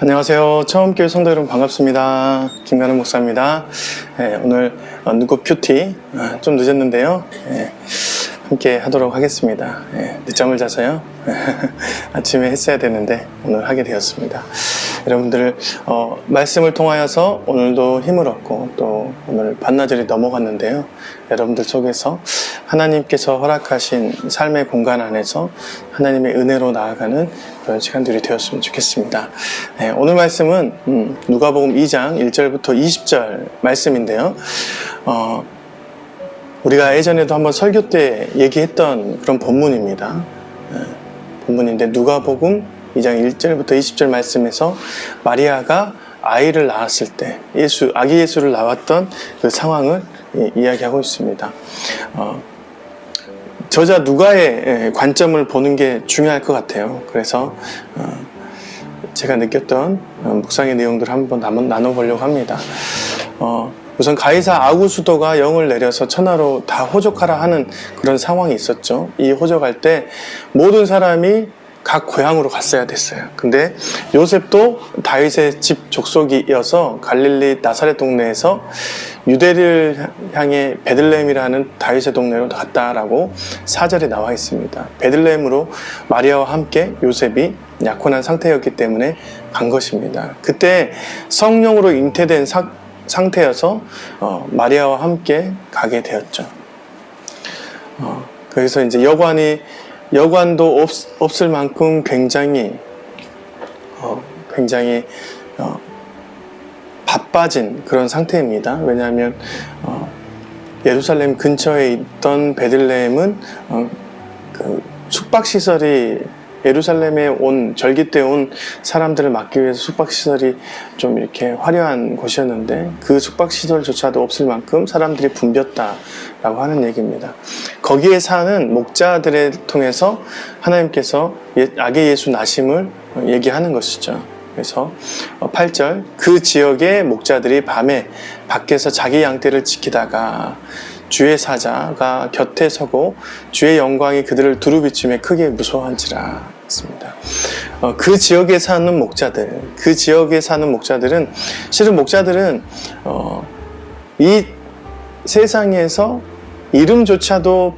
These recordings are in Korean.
안녕하세요. 처음교회 성도 여러분 반갑습니다. 김관훈 목사입니다. 오늘 눈곱 큐티 좀 늦었는데요. 함께 하도록 하겠습니다. 늦잠을 자서요. 아침에 했어야 되는데 오늘 하게 되었습니다. 여러분들 말씀을 통하여서 오늘도 힘을 얻고 또 오늘 반나절이 넘어갔는데요. 여러분들 속에서 하나님께서 허락하신 삶의 공간 안에서 하나님의 은혜로 나아가는 그런 시간들이 되었으면 좋겠습니다. 오늘 말씀은 누가복음 2장 1절부터 20절 말씀인데요. 우리가 예전에도 한번 설교 때 얘기했던 그런 본문입니다. 본문인데 누가복음 2장 1절부터 20절 말씀에서 마리아가 아이를 낳았을 때 아기 예수를 낳았던 그 상황을 이야기하고 있습니다. 저자 누가의 관점을 보는 게 중요할 것 같아요. 그래서 제가 느꼈던 묵상의 내용들을 한번 나눠보려고 합니다. 우선 가이사 아구수도가 영을 내려서 천하로 다 호적하라 하는 그런 상황이 있었죠. 이 호적할 때 모든 사람이 각 고향으로 갔어야 됐어요. 근데 요셉도 다윗의 집 족속이어서 갈릴리 나사렛 동네에서 유대를 향해 베들레헴이라는 다윗의 동네로 갔다라고 4절에 나와 있습니다. 베들레헴으로 마리아와 함께 요셉이 약혼한 상태였기 때문에 간 것입니다. 그때 성령으로 잉태된 상태여서 마리아와 함께 가게 되었죠. 그래서 이제 여관도 없을 만큼 굉장히 바빠진 그런 상태입니다. 왜냐하면 예루살렘 근처에 있던 베들레헴은 그 숙박시설이 예루살렘에 절기 때 온 사람들을 막기 위해서 숙박시설이 좀 이렇게 화려한 곳이었는데 그 숙박시설조차도 없을 만큼 사람들이 붐볐다라고 하는 얘기입니다. 거기에 사는 목자들을 통해서 하나님께서 아기 예수 나심을 얘기하는 것이죠. 그래서 8절 그 지역의 목자들이 밤에 밖에서 자기 양떼를 지키다가 주의 사자가 곁에 서고 주의 영광이 그들을 두루비춤에 크게 무서워한지라 했습니다. 그 지역에 사는 목자들은 실은 목자들은 이 세상에서 이름조차도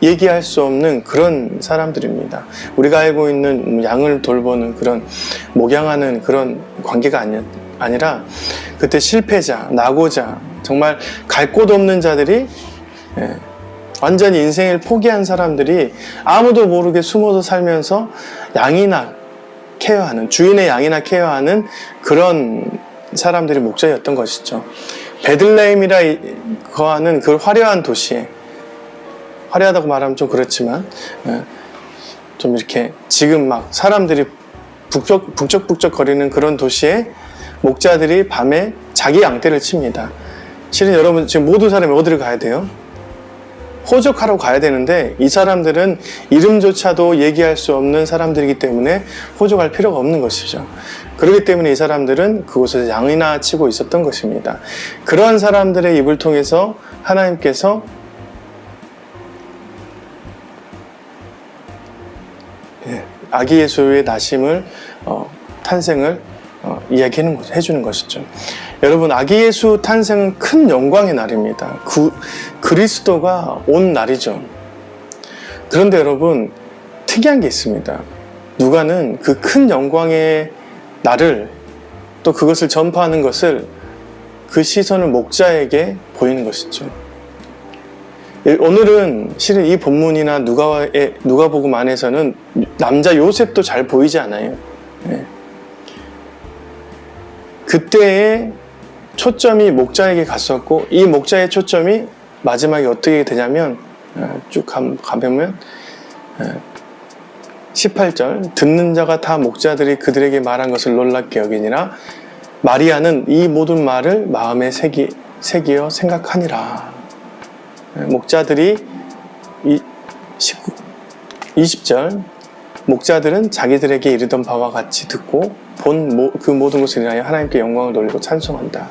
얘기할 수 없는 그런 사람들입니다. 우리가 알고 있는 양을 돌보는 그런 목양하는 그런 관계가 아니라 그때 실패자, 낙오자, 정말 갈 곳 없는 자들이 완전히 인생을 포기한 사람들이 아무도 모르게 숨어서 살면서 양이나 케어하는, 주인의 양이나 케어하는 그런 사람들이 목자였던 것이죠. 베들레헴이라 거하는 그 화려한 도시에, 화려하다고 말하면 좀 그렇지만 좀 이렇게 지금 막 사람들이 북적북적 거리는 그런 도시에 목자들이 밤에 자기 양떼를 칩니다. 실은 여러분 지금 모든 사람이 어디를 가야 돼요? 호적하러 가야 되는데 이 사람들은 이름조차도 얘기할 수 없는 사람들이기 때문에 호적할 필요가 없는 것이죠. 그렇기 때문에 이 사람들은 그곳에서 양이나 치고 있었던 것입니다. 그러한 사람들의 입을 통해서 하나님께서 아기 예수의 나심을 탄생을 해주는 것이죠. 여러분, 아기 예수 탄생은 큰 영광의 날입니다. 그리스도가 온 날이죠. 그런데 여러분, 특이한 게 있습니다. 누가는 그 큰 영광의 날을 또 그것을 전파하는 것을 그 시선을 목자에게 보이는 것이죠. 오늘은 실은 이 본문이나 누가복음 안에서는 남자 요셉도 잘 보이지 않아요. 그때의 초점이 목자에게 갔었고 이 목자의 초점이 마지막에 어떻게 되냐면 쭉 가보면 18절 듣는 자가 다 목자들이 그들에게 말한 것을 놀랍게 여기니라 마리아는 이 모든 말을 마음에 새기어 생각하니라. 목자들이 20절 목자들은 자기들에게 이르던 바와 같이 듣고 본 그 모든 것을 인하여 하나님께 영광을 돌리고 찬송한다.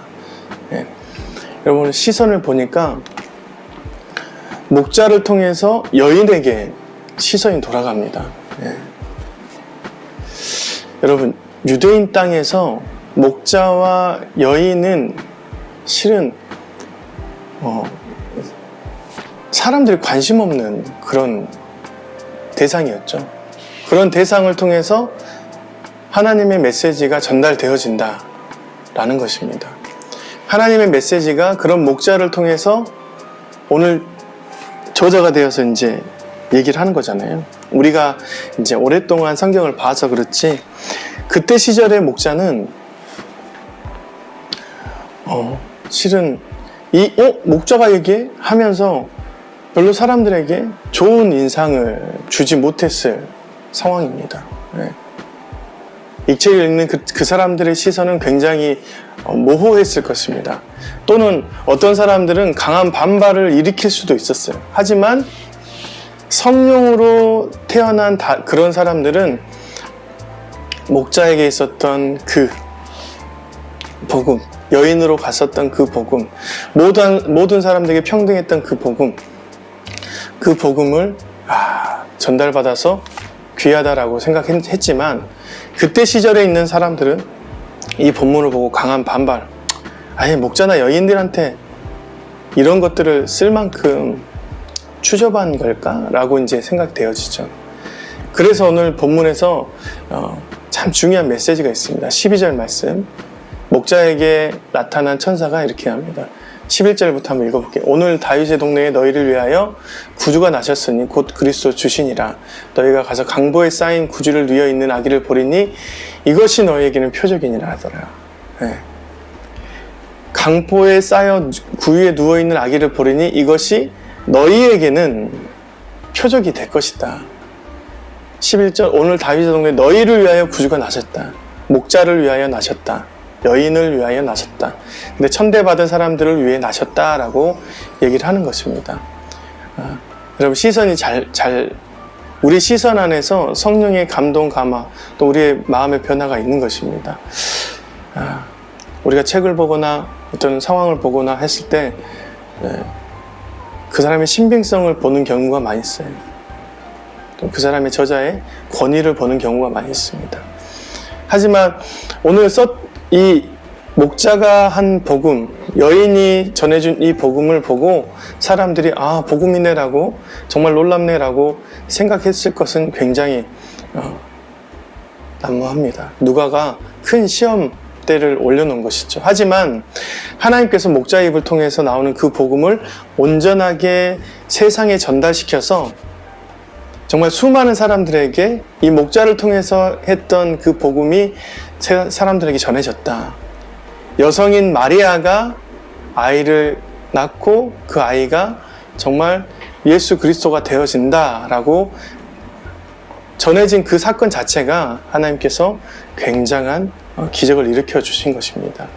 여러분 시선을 보니까 목자를 통해서 여인에게 시선이 돌아갑니다. 여러분 유대인 땅에서 목자와 여인은 실은 사람들이 관심 없는 그런 대상이었죠. 그런 대상을 통해서 하나님의 메시지가 전달되어진다라는 것입니다. 하나님의 메시지가 그런 목자를 통해서 오늘 저자가 되어서 이제 얘기를 하는 거잖아요. 우리가 이제 오랫동안 성경을 봐서 그렇지, 그때 시절의 목자는 실은 목자가 얘기해? 하면서 별로 사람들에게 좋은 인상을 주지 못했을 상황입니다. 네. 이 책을 읽는 그 사람들의 시선은 굉장히 모호했을 것입니다. 또는 어떤 사람들은 강한 반발을 일으킬 수도 있었어요. 하지만 성령으로 태어난 그런 사람들은 목자에게 있었던 그 복음, 여인으로 갔었던 그 복음, 모든 사람들에게 평등했던 그 복음을 전달받아서 귀하다라고 생각했지만, 그때 시절에 있는 사람들은 이 본문을 보고 강한 반발, 목자나 여인들한테 이런 것들을 쓸 만큼 추접한 걸까라고 이제 생각되어지죠. 그래서 오늘 본문에서 참 중요한 메시지가 있습니다. 12절 말씀, 목자에게 나타난 천사가 이렇게 합니다. 11절부터 한번 읽어볼게요. 오늘 다윗의 동네에 너희를 위하여 구주가 나셨으니 곧 그리스도 주시니라. 너희가 가서 강보에 쌓인 구주를 누워 있는 아기를 보리니 이것이 너희에게는 표적이니라 하더라. 네. 강보에 쌓여 구유에 누워 있는 아기를 보리니 이것이 너희에게는 표적이 될 것이다. 11절, 오늘 다윗의 동네에 너희를 위하여 구주가 나셨다. 목자를 위하여 나셨다. 여인을 위하여 나셨다. 근데 천대받은 사람들을 위해 나셨다라고 얘기를 하는 것입니다. 여러분, 시선이 우리 시선 안에서 성령의 감동, 감화, 또 우리의 마음의 변화가 있는 것입니다. 우리가 책을 보거나 어떤 상황을 보거나 했을 때 그 사람의 신빙성을 보는 경우가 많이 있어요. 또 그 사람의 저자의 권위를 보는 경우가 많이 있습니다. 하지만 오늘 이 목자가 한 복음, 여인이 전해준 이 복음을 보고 사람들이 복음이네라고, 정말 놀랍네라고 생각했을 것은 굉장히 난무합니다. 누가가 큰 시험대를 올려놓은 것이죠. 하지만 하나님께서 목자의 입을 통해서 나오는 그 복음을 온전하게 세상에 전달시켜서 정말 수많은 사람들에게 이 목자를 통해서 했던 그 복음이 사람들에게 전해졌다. 여성인 마리아가 아이를 낳고 그 아이가 정말 예수 그리스도가 되어진다라고 전해진 그 사건 자체가 하나님께서 굉장한 기적을 일으켜 주신 것입니다.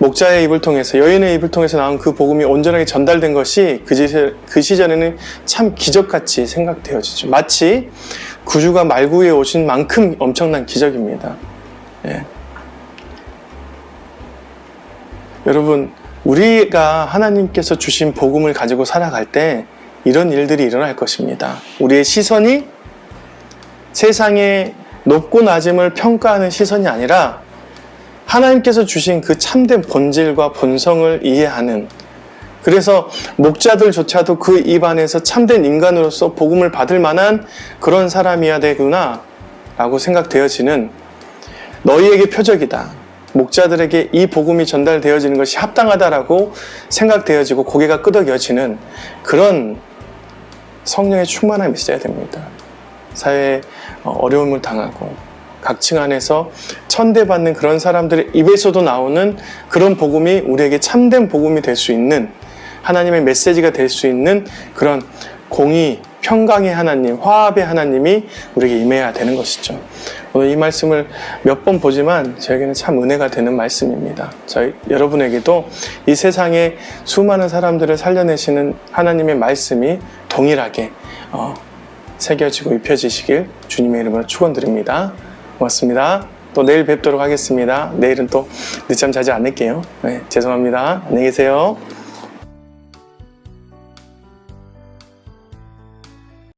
목자의 입을 통해서, 여인의 입을 통해서 나온 그 복음이 온전하게 전달된 것이 그 시절에는 참 기적같이 생각되어지죠. 마치 구주가 말구에 오신 만큼 엄청난 기적입니다. 예. 여러분, 우리가 하나님께서 주신 복음을 가지고 살아갈 때 이런 일들이 일어날 것입니다. 우리의 시선이 세상의 높고 낮음을 평가하는 시선이 아니라 하나님께서 주신 그 참된 본질과 본성을 이해하는, 그래서 목자들조차도 그 입 안에서 참된 인간으로서 복음을 받을 만한 그런 사람이어야 되구나 라고 생각되어지는, 너희에게 표적이다, 목자들에게 이 복음이 전달되어지는 것이 합당하다라고 생각되어지고 고개가 끄덕여지는 그런 성령의 충만함이 있어야 됩니다. 사회에 어려움을 당하고 각층 안에서 천대받는 그런 사람들의 입에서도 나오는 그런 복음이 우리에게 참된 복음이 될 수 있는, 하나님의 메시지가 될 수 있는 그런 공의, 평강의 하나님, 화합의 하나님이 우리에게 임해야 되는 것이죠. 오늘 이 말씀을 몇 번 보지만 저에게는 참 은혜가 되는 말씀입니다. 여러분에게도 이 세상에 수많은 사람들을 살려내시는 하나님의 말씀이 동일하게 새겨지고 입혀지시길 주님의 이름으로 축원드립니다. 고맙습니다. 또 내일 뵙도록 하겠습니다. 내일은 또 늦잠 자지 않을게요. 네, 죄송합니다. 안녕히 계세요.